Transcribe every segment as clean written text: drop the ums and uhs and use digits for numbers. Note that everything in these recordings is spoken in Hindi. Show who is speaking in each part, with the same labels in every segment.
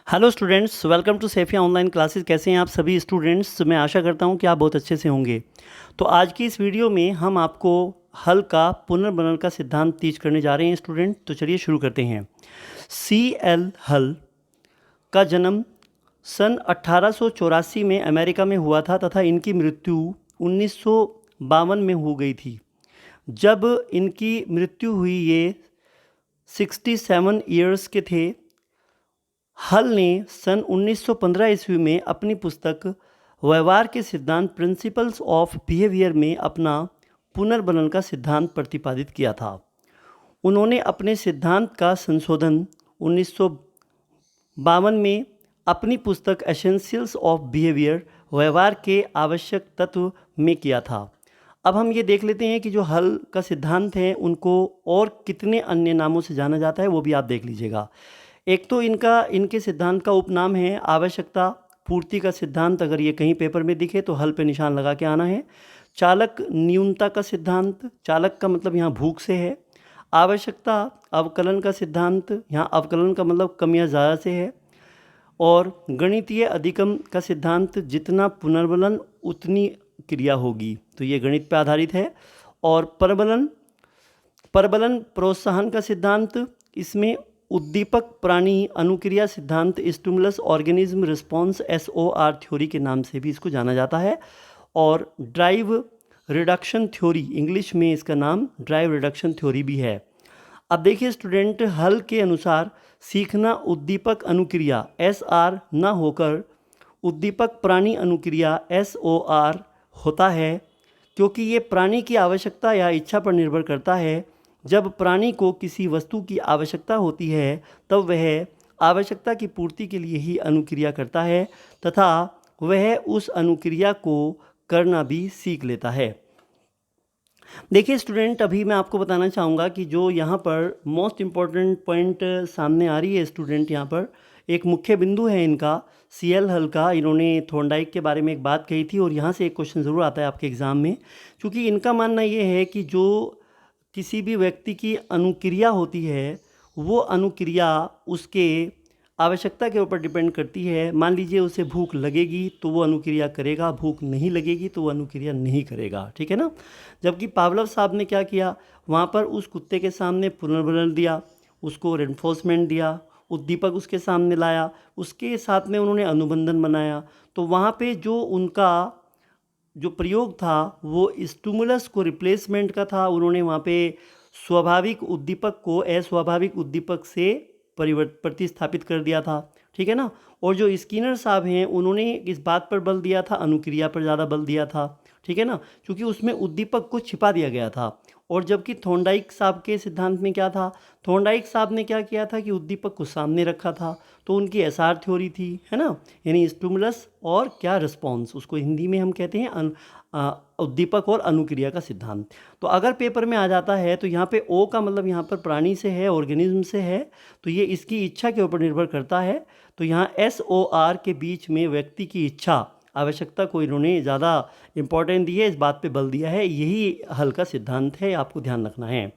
Speaker 1: हेलो स्टूडेंट्स, वेलकम टू सेफिया ऑनलाइन क्लासेस। कैसे हैं आप सभी स्टूडेंट्स? मैं आशा करता हूं कि आप बहुत अच्छे से होंगे। तो आज की इस वीडियो में हम आपको हल का पुनर्बनन का सिद्धांत टीच करने जा रहे हैं स्टूडेंट। तो चलिए शुरू करते हैं। सी एल हल का जन्म सन 1884 में अमेरिका में हुआ था तथा इनकी मृत्यु 1952 में हो गई थी। जब इनकी मृत्यु हुई ये 67 ईयर्स के थे। हल ने सन 1915 ईस्वी में अपनी पुस्तक व्यवहार के सिद्धांत प्रिंसिपल्स ऑफ बिहेवियर में अपना पुनर्बनन का सिद्धांत प्रतिपादित किया था। उन्होंने अपने सिद्धांत का संशोधन 1952 में अपनी पुस्तक एसेंशियल्स ऑफ बिहेवियर व्यवहार के आवश्यक तत्व में किया था। अब हम ये देख लेते हैं कि जो हल का सिद्धांत है उनको और कितने अन्य नामों से जाना जाता है, वो भी आप देख लीजिएगा। एक तो इनके सिद्धांत का उपनाम है आवश्यकता पूर्ति का सिद्धांत। अगर ये कहीं पेपर में दिखे तो हल पे निशान लगा के आना है। चालक न्यूनता का सिद्धांत, चालक का मतलब यहाँ भूख से है। आवश्यकता अवकलन का सिद्धांत, यहाँ अवकलन का मतलब कम या ज़्यादा से है। और गणितीय अधिगम का सिद्धांत, जितना पुनर्बलन उतनी क्रिया होगी, तो ये गणित पर आधारित है। और परबलन प्रोत्साहन का सिद्धांत, इसमें उद्दीपक प्राणी अनुक्रिया सिद्धांत stimulus organism response SOR theory के नाम से भी इसको जाना जाता है। और ड्राइव रिडक्शन थ्योरी, इंग्लिश में इसका नाम ड्राइव रिडक्शन थ्योरी भी है। अब देखिए स्टूडेंट, हल के अनुसार सीखना उद्दीपक अनुक्रिया SR न होकर उद्दीपक प्राणी अनुक्रिया SOR होता है, क्योंकि ये प्राणी की आवश्यकता या इच्छा पर निर्भर करता है। जब प्राणी को किसी वस्तु की आवश्यकता होती है तब वह आवश्यकता की पूर्ति के लिए ही अनुक्रिया करता है तथा वह उस अनुक्रिया को करना भी सीख लेता है। देखिए स्टूडेंट, अभी मैं आपको बताना चाहूँगा कि जो यहाँ पर मोस्ट इम्पॉर्टेंट पॉइंट सामने आ रही है स्टूडेंट, यहाँ पर एक मुख्य बिंदु है इनका CL हल का। इन्होंने थॉर्नडाइक के बारे में एक बात कही थी और यहाँ से एक क्वेश्चन ज़रूर आता है आपके एग्ज़ाम में, क्योंकि इनका मानना ये है कि जो किसी भी व्यक्ति की अनुक्रिया होती है वो अनुक्रिया उसके आवश्यकता के ऊपर डिपेंड करती है। मान लीजिए उसे भूख लगेगी तो वो अनुक्रिया करेगा, भूख नहीं लगेगी तो वो अनुक्रिया नहीं करेगा, ठीक है ना। जबकि पावलोव साहब ने क्या किया, वहाँ पर उस कुत्ते के सामने पुनर्बनन दिया, उसको रेनफोर्समेंट दिया, उद्दीपक उसके सामने लाया, उसके साथ में उन्होंने अनुबंधन बनाया। तो वहाँ पे जो उनका जो प्रयोग था वो स्टिमुलस को रिप्लेसमेंट का था। उन्होंने वहाँ पे स्वाभाविक उद्दीपक को अस्वाभाविक उद्दीपक से प्रतिस्थापित कर दिया था, ठीक है ना। और जो स्किनर साहब हैं उन्होंने इस बात पर बल दिया था, अनुक्रिया पर ज़्यादा बल दिया था, ठीक है ना, क्योंकि उसमें उद्दीपक को छिपा दिया गया था। और जबकि थॉर्नडाइक साहब के सिद्धांत में क्या था, थॉर्नडाइक साहब ने क्या किया था कि उद्दीपक को सामने रखा था। तो उनकी SR थ्योरी थी, है ना, यानी स्टिमुलस और क्या रिस्पॉन्स, उसको हिंदी में हम कहते हैं उद्दीपक और अनुक्रिया का सिद्धांत। तो अगर पेपर में आ जाता है तो यहाँ पे O का मतलब यहाँ पर प्राणी से है, ऑर्गेनिज्म से है, तो ये इसकी इच्छा के ऊपर निर्भर करता है। तो यहाँ SOR के बीच में व्यक्ति की इच्छा, आवश्यकता को इन्होंने ज़्यादा इम्पोर्टेंट दी है, इस बात पे बल दिया है। यही हल का सिद्धांत है, आपको ध्यान रखना है।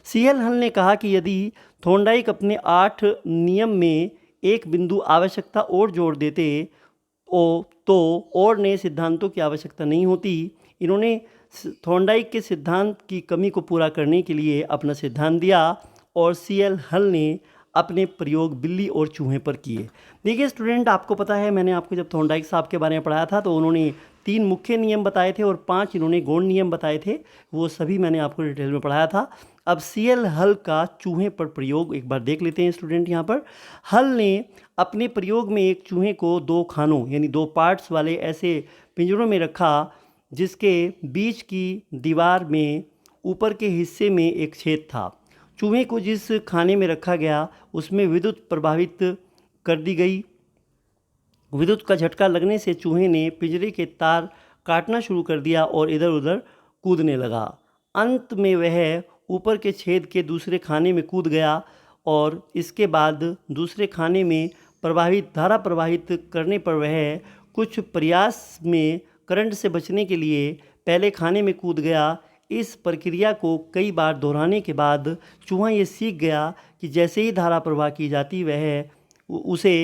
Speaker 1: CL हल ने कहा कि यदि थॉर्नडाइक अपने 8 नियम में एक बिंदु आवश्यकता और जोड़ देते तो और नए सिद्धांतों की आवश्यकता नहीं होती। इन्होंने थॉर्नडाइक के सिद्धांत की कमी को पूरा करने के लिए अपना सिद्धांत दिया और CL हल ने अपने प्रयोग बिल्ली और चूहे पर किए। देखिए स्टूडेंट, आपको पता है, मैंने आपको जब थॉर्नडाइक साहब के बारे में पढ़ाया था तो उन्होंने 3 मुख्य नियम बताए थे और 5 इन्होंने गौण नियम बताए थे, वो सभी मैंने आपको डिटेल में पढ़ाया था। अब CL हल का चूहे पर प्रयोग एक बार देख लेते हैं स्टूडेंट। यहाँ पर हल ने अपने प्रयोग में एक चूहे को 2 खानों यानी 2 पार्ट्स वाले ऐसे पिंजरों में रखा जिसके बीच की दीवार में ऊपर के हिस्से में एक छेद था। चूहे को जिस खाने में रखा गया उसमें विद्युत प्रभावित कर दी गई। विद्युत का झटका लगने से चूहे ने पिंजरे के तार काटना शुरू कर दिया और इधर उधर कूदने लगा। अंत में वह ऊपर के छेद के दूसरे खाने में कूद गया और इसके बाद दूसरे खाने में धारा प्रवाहित करने पर वह कुछ प्रयास में करंट से बचने के लिए पहले खाने में कूद गया। इस प्रक्रिया को कई बार दोहराने के बाद चूहा ये सीख गया कि जैसे ही धारा प्रवाह की जाती वह उसे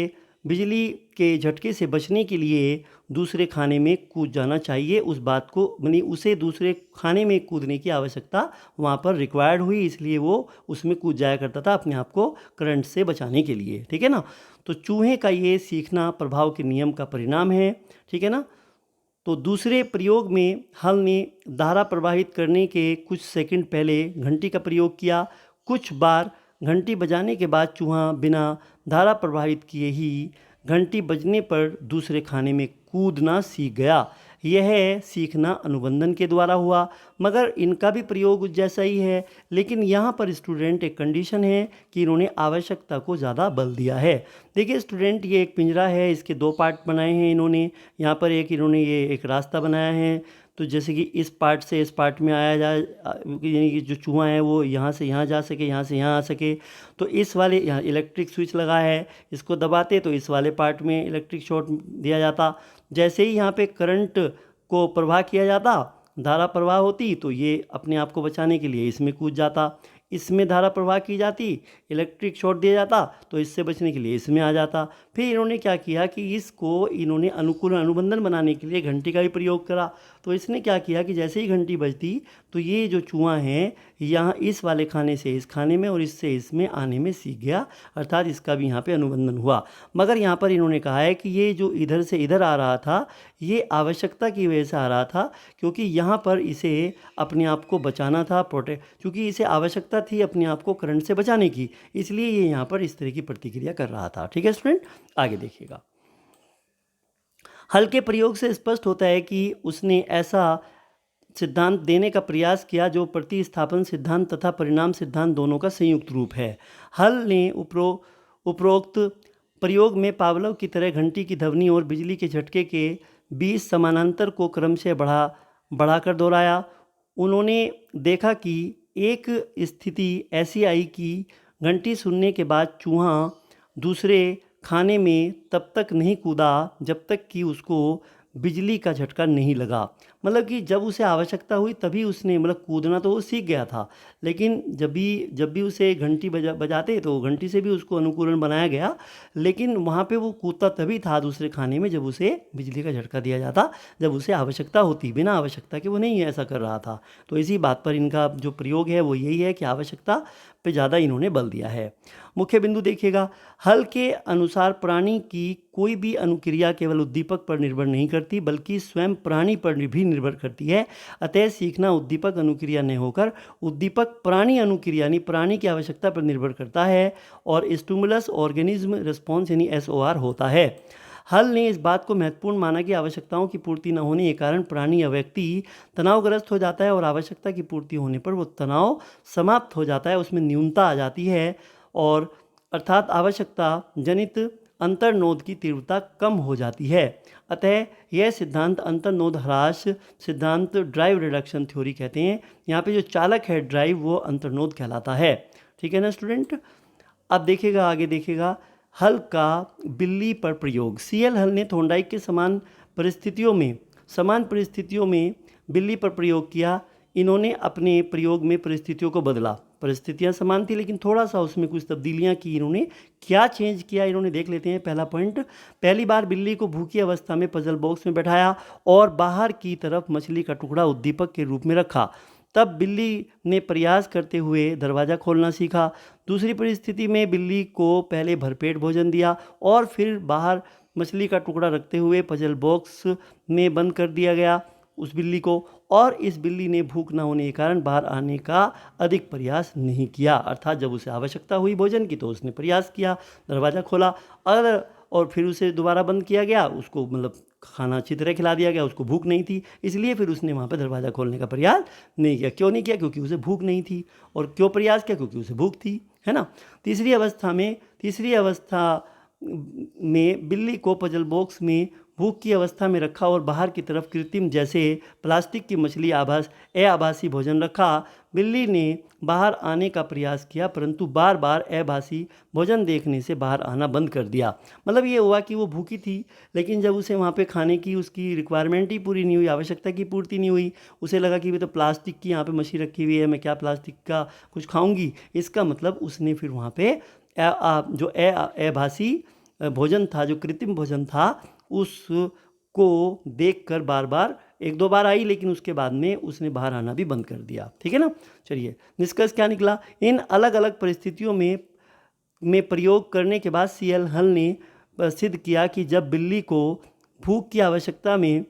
Speaker 1: बिजली के झटके से बचने के लिए दूसरे खाने में कूद जाना चाहिए। उस बात को यानी उसे दूसरे खाने में कूदने की आवश्यकता वहाँ पर रिक्वायर्ड हुई, इसलिए वो उसमें कूद जाया करता था अपने आप को करंट से बचाने के लिए। ठीक है ना। तो चूहे का ये सीखना प्रभाव के नियम का परिणाम है। ठीक है ना। तो दूसरे प्रयोग में हल ने धारा प्रवाहित करने के कुछ सेकंड पहले घंटी का प्रयोग किया। कुछ बार घंटी बजाने के बाद चूहा बिना धारा प्रवाहित किए ही घंटी बजने पर दूसरे खाने में कूदना सीख गया। यह सीखना अनुबंधन के द्वारा हुआ, मगर इनका भी प्रयोग जैसा ही है, लेकिन यहाँ पर स्टूडेंट एक कंडीशन है कि इन्होंने आवश्यकता को ज़्यादा बल दिया है। देखिए स्टूडेंट, ये एक पिंजरा है, इसके दो पार्ट बनाए हैं इन्होंने। यहाँ पर इन्होंने ये एक रास्ता बनाया है। तो जैसे कि इस पार्ट से इस पार्ट में आया जाए, यानी कि जो चूहा है वो यहाँ से यहाँ जा सके, यहाँ से यहाँ आ सके। तो इस वाले यहाँ इलेक्ट्रिक स्विच लगा है, इसको दबाते तो इस वाले पार्ट में इलेक्ट्रिक शॉक दिया जाता। जैसे ही यहाँ पे करंट को प्रवाह किया जाता, धारा प्रवाह होती, तो ये अपने आप को बचाने के लिए इसमें कूद जाता। इसमें धारा प्रवाह की जाती, इलेक्ट्रिक शॉक दिया जाता, तो इससे बचने के लिए इसमें आ जाता। फिर इन्होंने क्या किया कि इसको इन्होंने अनुकूल अनुबंधन बनाने के लिए घंटी का भी प्रयोग करा। तो इसने क्या किया कि जैसे ही घंटी बजती तो ये जो चूहा है यहाँ इस वाले खाने से इस खाने में और इससे इसमें आने में सीख गया, अर्थात इसका भी यहाँ पे अनुबंधन हुआ। मगर यहाँ पर इन्होंने कहा है कि ये जो इधर से इधर आ रहा था, ये आवश्यकता की वजह से आ रहा था, क्योंकि यहाँ पर इसे अपने आप को बचाना था, क्योंकि इसे आवश्यकता थी अपने आप को करंट से बचाने की, इसलिए ये यहाँ पर इस तरह की प्रतिक्रिया कर रहा था। ठीक है स्टूडेंट, आगे देखिएगा। हल के प्रयोग से स्पष्ट होता है कि उसने ऐसा सिद्धांत देने का प्रयास किया जो प्रतिस्थापन सिद्धांत तथा परिणाम सिद्धांत दोनों का संयुक्त रूप है। हल ने उपरोक्त प्रयोग में पावलोव की तरह घंटी की ध्वनि और बिजली के झटके के बीच समानांतर को क्रमशः बढ़ाकर दोहराया। उन्होंने देखा कि एक स्थिति ऐसी आई कि घंटी सुनने के बाद चूहा दूसरे खाने में तब तक नहीं कूदा जब तक कि उसको बिजली का झटका नहीं लगा। मतलब कि जब उसे आवश्यकता हुई तभी उसने, मतलब कूदना तो वो सीख गया था, लेकिन जब भी उसे घंटी बजाते तो घंटी से भी उसको अनुकूलन बनाया गया, लेकिन वहाँ पे वो कूदता तभी था दूसरे खाने में जब उसे बिजली का झटका दिया जाता, जब उसे आवश्यकता होती। बिना आवश्यकता के वो नहीं ऐसा कर रहा था। तो इसी बात पर इनका जो प्रयोग है वो यही है कि आवश्यकता पे ज़्यादा इन्होंने बल दिया है। मुख्य बिंदु देखिएगा, हल के अनुसार प्राणी की कोई भी अनुक्रिया केवल उद्दीपक पर निर्भर नहीं करती, बल्कि स्वयं प्राणी पर भी निर्भर करती है। अतः सीखना उद्दीपक अनुक्रिया न होकर उद्दीपक प्राणी अनुक्रिया यानी प्राणी की आवश्यकता पर निर्भर करता है और स्टिमुलस ऑर्गेनिज्म रिस्पॉन्स यानी SOR होता है। हल ने इस बात को महत्वपूर्ण माना कि आवश्यकताओं की पूर्ति न होने के कारण प्राणी या व्यक्ति तनावग्रस्त हो जाता है और आवश्यकता की पूर्ति होने पर वो तनाव समाप्त हो जाता है, उसमें न्यूनता आ जाती है और अर्थात आवश्यकता जनित अंतर्नोद की तीव्रता कम हो जाती है। अतः यह सिद्धांत अंतर्नोद ह्रास सिद्धांत ड्राइव रिडक्शन थ्योरी कहते हैं। यहाँ पे जो चालक है ड्राइव वो अंतर्नोद कहलाता है। ठीक है ना स्टूडेंट। अब देखिएगा, आगे देखिएगा, हल का बिल्ली पर प्रयोग। CL हल ने थोंडाइक के समान परिस्थितियों में बिल्ली पर प्रयोग किया। इन्होंने अपने प्रयोग में परिस्थितियों को बदला। परिस्थितियां समान थी लेकिन थोड़ा सा उसमें कुछ तब्दीलियां की इन्होंने। क्या चेंज किया इन्होंने देख लेते हैं। पहला पॉइंट, पहली बार बिल्ली को भूखी अवस्था में पजल बॉक्स में बैठाया और बाहर की तरफ मछली का टुकड़ा उद्दीपक के रूप में रखा। तब बिल्ली ने प्रयास करते हुए दरवाज़ा खोलना सीखा। दूसरी परिस्थिति में बिल्ली को पहले भरपेट भोजन दिया और फिर बाहर मछली का टुकड़ा रखते हुए पजल बॉक्स में बंद कर दिया गया उस बिल्ली को, और इस बिल्ली ने भूख न होने के कारण बाहर आने का अधिक प्रयास नहीं किया। अर्थात जब उसे आवश्यकता हुई भोजन की तो उसने प्रयास किया, दरवाज़ा खोला और फिर उसे दोबारा बंद किया गया। उसको मतलब खाना अच्छी तरह खिला दिया गया, उसको भूख नहीं थी, इसलिए फिर उसने वहाँ पर दरवाज़ा खोलने का प्रयास नहीं किया। क्यों नहीं किया? क्योंकि उसे भूख नहीं थी। और क्यों प्रयास किया? क्योंकि उसे भूख थी, है ना। तीसरी अवस्था में बिल्ली को पजल बॉक्स में भूख की अवस्था में रखा और बाहर की तरफ कृत्रिम जैसे प्लास्टिक की मछली आभासी भोजन रखा। बिल्ली ने बाहर आने का प्रयास किया परंतु बार बार आभासी भोजन देखने से बाहर आना बंद कर दिया। मतलब ये हुआ कि वो भूखी थी लेकिन जब उसे वहाँ पे खाने की उसकी रिक्वायरमेंट ही पूरी नहीं हुई, आवश्यकता की पूर्ति नहीं हुई, उसे लगा कि वे तो प्लास्टिक की यहाँ पे मछली रखी हुई है, मैं क्या प्लास्टिक का कुछ खाऊंगी। इसका मतलब उसने फिर वहाँ पे जो आभासी भोजन था, जो कृत्रिम भोजन था, उसको देखकर बार बार, एक दो बार आई लेकिन उसके बाद में उसने बाहर आना भी बंद कर दिया। ठीक है ना। चलिए, निष्कर्ष क्या निकला? इन अलग अलग परिस्थितियों में प्रयोग करने के बाद सीएल हल ने सिद्ध किया कि जब बिल्ली को भूख की अवस्था में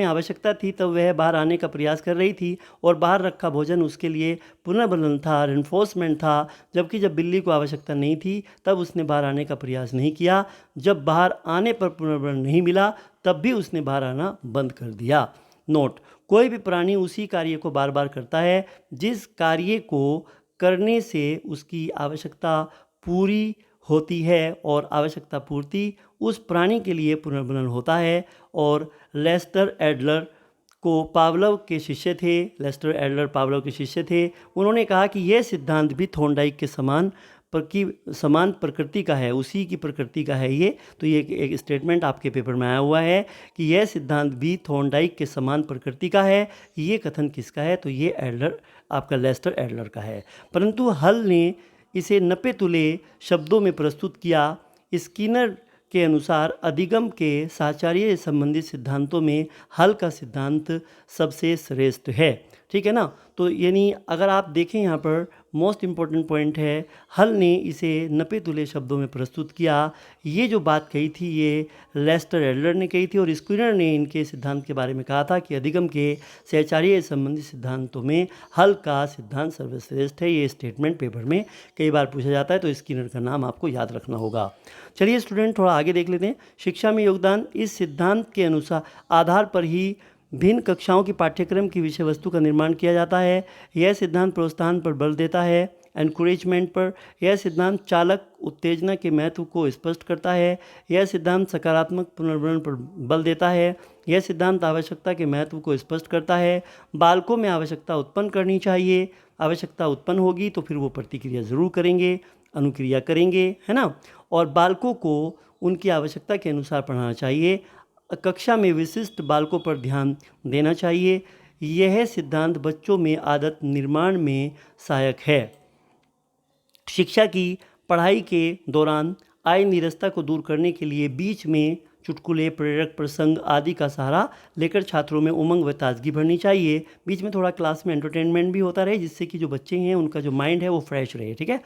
Speaker 1: आवश्यकता थी, तब वह बाहर आने का प्रयास कर रही थी और बाहर रखा भोजन उसके लिए पुनर्बलन था, रेनफोर्समेंट था। जबकि जब बिल्ली को आवश्यकता नहीं थी, तब उसने बाहर आने का प्रयास नहीं किया। जब बाहर आने पर पुनर्बलन नहीं मिला, तब भी उसने बाहर आना बंद कर दिया। नोट: कोई भी प्राणी उसी कार्य को बार बार करता है जिस कार्य को करने से उसकी आवश्यकता पूरी होती है, और आवश्यकता पूर्ति उस प्राणी के लिए पुनर्बलन होता है। और लेस्टर एडलर पावलोव के शिष्य थे। उन्होंने कहा कि यह सिद्धांत भी थॉर्नडाइक के समान प्रकृति का है, उसी की प्रकृति का है ये। तो ये एक स्टेटमेंट आपके पेपर में आया हुआ है कि यह सिद्धांत भी थॉर्नडाइक के समान प्रकृति का है। ये कथन किसका है? तो ये आपका लेस्टर एडलर का है। परंतु हल ने इसे नपे तुले शब्दों में प्रस्तुत किया। स्किनर के अनुसार अधिगम के साहचर्य संबंधित सिद्धांतों में हल का सिद्धांत सबसे श्रेष्ठ है। ठीक है ना। तो यानी अगर आप देखें, यहाँ पर मोस्ट इम्पॉर्टेंट पॉइंट है, हल ने इसे नपे तुले शब्दों में प्रस्तुत किया। ये जो बात कही थी, ये लेस्टर एडलर ने कही थी, और स्किनर ने इनके सिद्धांत के बारे में कहा था कि अधिगम के साहचर्य संबंधित सिद्धांतों में हल का सिद्धांत सर्वश्रेष्ठ है। ये स्टेटमेंट पेपर में कई बार पूछा जाता है, तो स्किनर का नाम आपको याद रखना होगा। चलिए स्टूडेंट, थोड़ा आगे देख लेते हैं। शिक्षा में योगदान: इस सिद्धांत के अनुसार आधार पर ही भिन्न कक्षाओं की पाठ्यक्रम की विषय वस्तु का निर्माण किया जाता है। यह सिद्धांत प्रोत्साहन पर बल देता है, एनकरेजमेंट पर। यह सिद्धांत चालक उत्तेजना के महत्व को स्पष्ट करता है। यह सिद्धांत सकारात्मक पुनर्बलन पर बल देता है। यह सिद्धांत आवश्यकता के महत्व को स्पष्ट करता है। बालकों में आवश्यकता उत्पन्न करनी चाहिए। आवश्यकता उत्पन्न होगी तो फिर वो प्रतिक्रिया ज़रूर करेंगे, अनुक्रिया करेंगे, है ना। और बालकों को उनकी आवश्यकता के अनुसार पढ़ाना चाहिए। कक्षा में विशिष्ट बालकों पर ध्यान देना चाहिए। यह सिद्धांत बच्चों में आदत निर्माण में सहायक है। शिक्षा की पढ़ाई के दौरान आई नीरसता को दूर करने के लिए बीच में चुटकुले, प्रेरक प्रसंग आदि का सहारा लेकर छात्रों में उमंग व ताजगी भरनी चाहिए। बीच में थोड़ा क्लास में एंटरटेनमेंट भी होता रहे, जिससे कि जो बच्चे हैं उनका जो माइंड है वो फ्रेश रहे। ठीक है।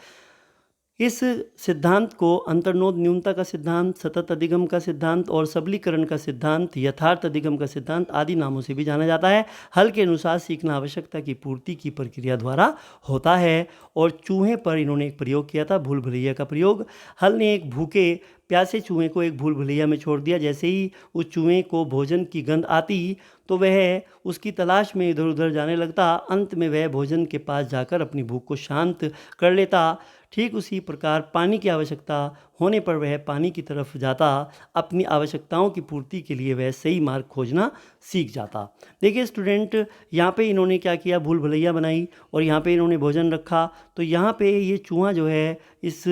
Speaker 1: इस सिद्धांत को अंतर्नोद न्यूनता का सिद्धांत, सतत अधिगम का सिद्धांत और सबलीकरण का सिद्धांत, यथार्थ अधिगम का सिद्धांत आदि नामों से भी जाना जाता है। हल के अनुसार सीखना आवश्यकता की पूर्ति की प्रक्रिया द्वारा होता है। और चूहे पर इन्होंने एक प्रयोग किया था, भूल भुलैया का प्रयोग। हल ने एक भूखे प्यासे चूहे को एक भूल भुलैया में छोड़ दिया। जैसे ही उस चूहे को भोजन की गंध आती तो वह उसकी तलाश में इधर उधर जाने लगता। अंत में वह भोजन के पास जाकर अपनी भूख को शांत कर लेता। ठीक उसी प्रकार पानी की आवश्यकता होने पर वह पानी की तरफ जाता। अपनी आवश्यकताओं की पूर्ति के लिए वह सही मार्ग खोजना सीख जाता। देखिए स्टूडेंट, यहाँ पे इन्होंने क्या किया, भूल भुलैया बनाई और यहाँ पे इन्होंने भोजन रखा। तो यहाँ पे ये चूहा जो है इस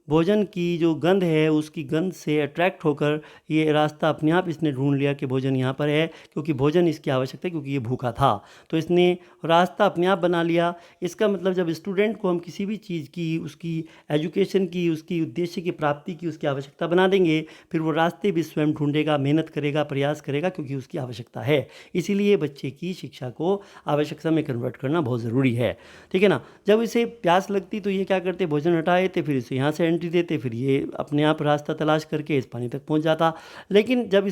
Speaker 1: भोजन की जो गंध है उसकी गंध से अट्रैक्ट होकर ये रास्ता अपने आप इसने ढूंढ लिया कि भोजन यहाँ पर है, क्योंकि भोजन इसकी आवश्यकता है, क्योंकि ये भूखा था। तो इसने रास्ता अपने आप बना लिया। इसका मतलब जब स्टूडेंट को हम किसी भी चीज़ की, उसकी एजुकेशन की, उसकी उद्देश्य की प्राप्ति की उसकी आवश्यकता बना देंगे, फिर वो रास्ते भी स्वयं ढूंढेगा, मेहनत करेगा, प्रयास करेगा, क्योंकि उसकी आवश्यकता है। इसीलिए बच्चे की शिक्षा को आवश्यकता में कन्वर्ट करना बहुत ज़रूरी है। ठीक है ना। जब इसे प्यास लगती तो ये क्या करते, भोजन हटाए थे, फिर इसे यहाँ से एंट्री देते, फिर ये अपने आप रास्ता तलाश करके इस पानी तक पहुँच जाता। लेकिन जब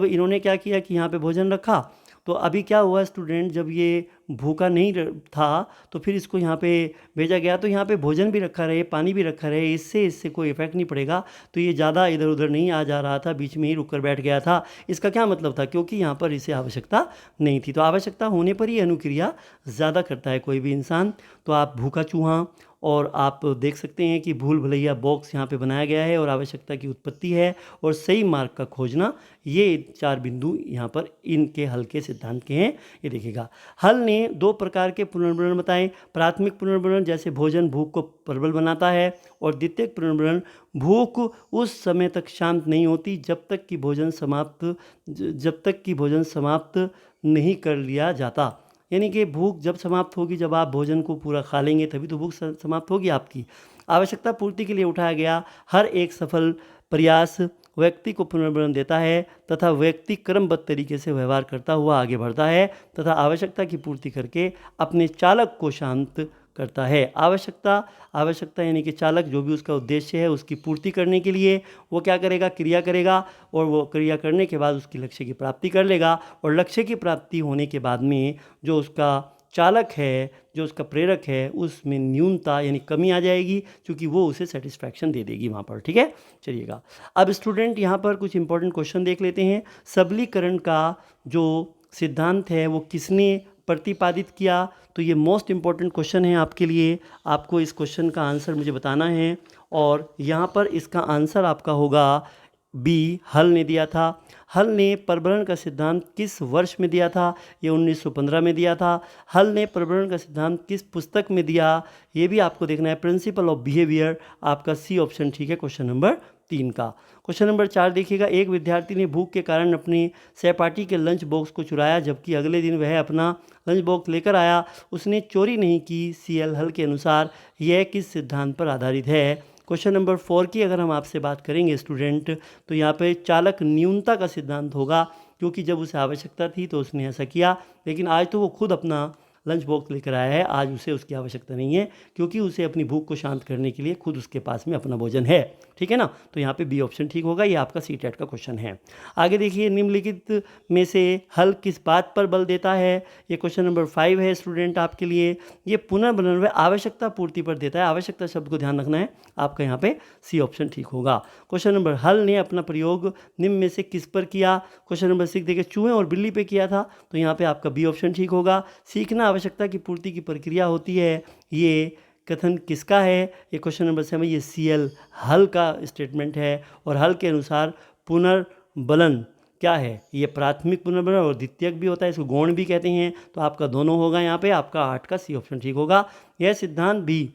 Speaker 1: इन्होंने क्या किया कि यहाँ पे भोजन रखा, तो अभी क्या हुआ स्टूडेंट, जब ये भूखा नहीं था तो फिर इसको यहाँ पे भेजा गया। तो यहाँ पे भोजन भी रखा रहे, पानी भी रखा रहे, इससे कोई इफेक्ट नहीं पड़ेगा। तो ये ज़्यादा इधर उधर नहीं आ जा रहा था, बीच में ही रुक कर बैठ गया था। इसका क्या मतलब था, क्योंकि यहाँ पर इसे आवश्यकता नहीं थी। तो आवश्यकता होने पर ही अनुक्रिया ज़्यादा करता है कोई भी इंसान। तो आप भूखा चूहा, और आप देख सकते हैं कि भूल भुलैया बॉक्स यहाँ पे बनाया गया है, और आवश्यकता की उत्पत्ति है और सही मार्ग का खोजना, ये 4 बिंदु यहाँ पर इनके हल के सिद्धांत के हैं। ये देखिएगा, हल ने 2 प्रकार के पुनर्बलन बताए। प्राथमिक पुनर्बलन जैसे भोजन भूख को प्रबल बनाता है, और द्वितीयक पुनर्बलन भूख उस समय तक शांत नहीं होती जब तक कि भोजन समाप्त नहीं कर लिया जाता। यानी कि भूख जब समाप्त होगी, जब आप भोजन को पूरा खा लेंगे तभी तो भूख समाप्त होगी आपकी। आवश्यकता पूर्ति के लिए उठाया गया हर एक सफल प्रयास व्यक्ति को पुनर्बल देता है तथा व्यक्ति क्रमबद्ध तरीके से व्यवहार करता हुआ आगे बढ़ता है तथा आवश्यकता की पूर्ति करके अपने चालक को शांत करता है। आवश्यकता यानी कि चालक जो भी उसका उद्देश्य है उसकी पूर्ति करने के लिए वो क्या करेगा, क्रिया करेगा, और वो क्रिया करने के बाद उसकी लक्ष्य की प्राप्ति कर लेगा, और लक्ष्य की प्राप्ति होने के बाद में जो उसका चालक है, जो उसका प्रेरक है, उसमें न्यूनता यानी कमी आ जाएगी, क्योंकि वो उसे सेटिस्फैक्शन दे देगी वहाँ पर। ठीक है, चलिएगा। अब स्टूडेंट यहाँ पर कुछ इंपॉर्टेंट क्वेश्चन देख लेते हैं। सबलीकरण का जो सिद्धांत है वो किसने प्रतिपादित किया? तो ये मोस्ट इम्पॉर्टेंट क्वेश्चन है आपके लिए। आपको इस क्वेश्चन का आंसर मुझे बताना है, और यहाँ पर इसका आंसर आपका होगा बी, हल ने दिया था। हल ने प्रबलन का सिद्धांत किस वर्ष में दिया था? ये 1915 में दिया था। हल ने प्रबलन का सिद्धांत किस पुस्तक में दिया? ये भी आपको देखना है, प्रिंसिपल ऑफ बिहेवियर। आपका सी ऑप्शन ठीक है क्वेश्चन नंबर 3 का। क्वेश्चन नंबर 4 देखिएगा। एक विद्यार्थी ने भूख के कारण अपनी सहपाठी के लंच बॉक्स को चुराया, जबकि अगले दिन वह अपना लंच बॉक्स लेकर आया। उसने चोरी नहीं की। CL हल के अनुसार यह किस सिद्धांत पर आधारित है? क्वेश्चन नंबर 4 की अगर हम आपसे बात करेंगे स्टूडेंट, तो यहाँ पे चालक न्यूनता का सिद्धांत होगा, क्योंकि जब उसे आवश्यकता थी तो उसने ऐसा किया, लेकिन आज तो वो खुद अपना लंच बॉक्स लेकर आया है, आज उसे उसकी आवश्यकता नहीं है, क्योंकि उसे अपनी भूख को शांत करने के लिए खुद उसके पास में अपना भोजन है। ठीक है ना, तो यहाँ पे बी ऑप्शन ठीक होगा। ये आपका CTET का क्वेश्चन है। आगे देखिए, निम्नलिखित में से हल किस बात पर बल देता है? ये क्वेश्चन नंबर 5 है स्टूडेंट आपके लिए। ये पुनर्बलन व आवश्यकता पूर्ति पर देता है। आवश्यकता शब्द को ध्यान रखना है आपका, यहाँ पे सी ऑप्शन ठीक होगा। क्वेश्चन नंबर, हल ने अपना प्रयोग निम्न में से किस पर किया? क्वेश्चन नंबर 6 देखिए, चूहे और बिल्ली पे किया था, तो यहाँ पे आपका बी ऑप्शन ठीक होगा। सीखना आवश्यकता की पूर्ति की प्रक्रिया होती है, ये कथन किसका है? ये क्वेश्चन नंबर 7, ये CL हल का स्टेटमेंट है, और हल के अनुसार पुनर्बलन क्या है? ये प्राथमिक पुनर्बलन और द्वितीयक भी होता है, इसको गौण भी कहते हैं, तो आपका दोनों होगा यहाँ पे। आपका 8 का सी ऑप्शन ठीक होगा। यह सिद्धांत भी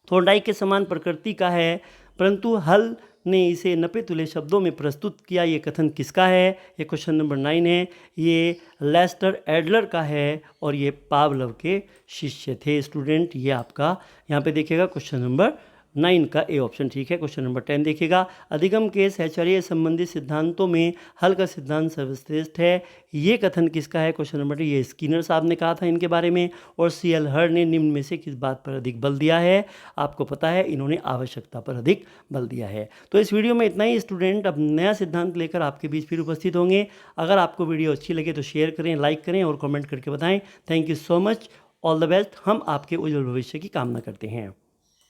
Speaker 1: थोर्नडाइक के समान प्रकृति का है, परंतु हल ने इसे नपे तुले शब्दों में प्रस्तुत किया। ये कथन किसका है? ये क्वेश्चन नंबर 9 है। ये लेस्टर एडलर का है, और ये पावलव के शिष्य थे स्टूडेंट। ये आपका यहाँ पे देखिएगा क्वेश्चन नंबर 9 का ए ऑप्शन ठीक है। क्वेश्चन नंबर 10 देखिएगा। अधिगम के सहचर्य संबंधित सिद्धांतों में हल का सिद्धांत सर्वश्रेष्ठ है, ये कथन किसका है? क्वेश्चन नंबर 2, ये स्किनर साहब ने कहा था इनके बारे में। और CL हर ने निम्न में से किस बात पर अधिक बल दिया है? आपको पता है, इन्होंने आवश्यकता पर अधिक बल दिया है। तो इस वीडियो में इतना ही स्टूडेंट। अब नया सिद्धांत लेकर आपके बीच फिर उपस्थित होंगे। अगर आपको वीडियो अच्छी लगे तो शेयर करें, लाइक करें और कमेंट करके बताएं। Thank you so much, all the best. हम आपके उज्जवल भविष्य की कामना करते हैं।